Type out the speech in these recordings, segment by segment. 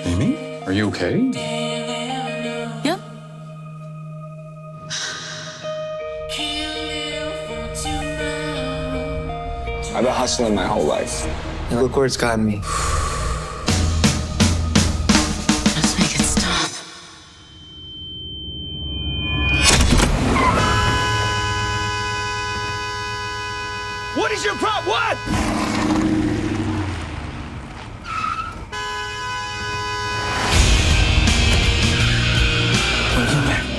Amy, are you okay? Yep. I've been hustling my whole life. And look where it's gotten me. Let's make it stop. What is your problem? What?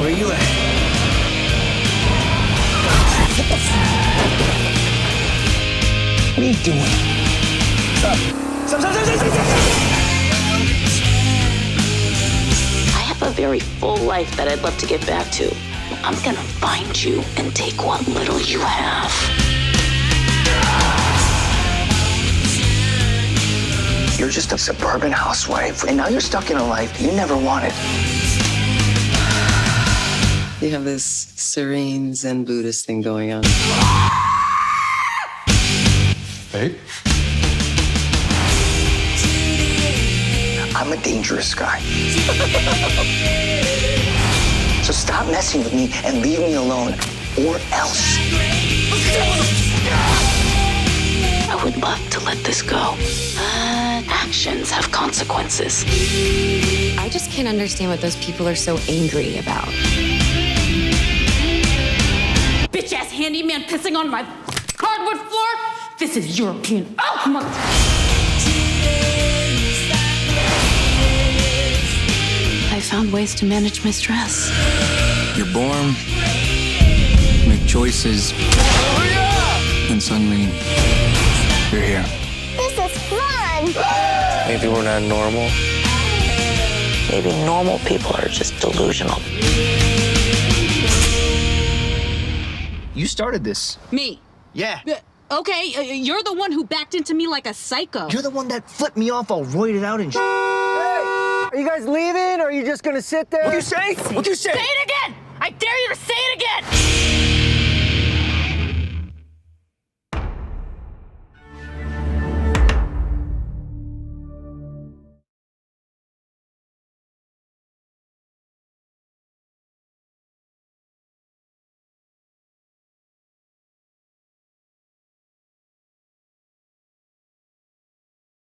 Where you at? What are you doing? Stop. I have a very full life that I'd love to get back to. I'm gonna find you and take what little you have. You're just a suburban housewife, and now you're stuck in a life you never wanted. You have this serene Zen Buddhist thing going on. Babe? I'm a dangerous guy. So stop messing with me and leave me alone, or else. I would love to let this go, but actions have consequences. I just can't understand what those people are so angry about. Bitch-ass handyman pissing on my hardwood floor? This is European. Oh, come on. I found ways to manage my stress. You're born, make choices, and suddenly you're here. This is fun! Maybe we're not normal. Maybe normal people are just delusional. You started this. Me. Yeah. Okay, you're the one who backed into me like a psycho. You're the one that flipped me off all roided out and Are you guys leaving, or are you just gonna sit there? What'd you say? What'd you say? Say it again! I dare you to say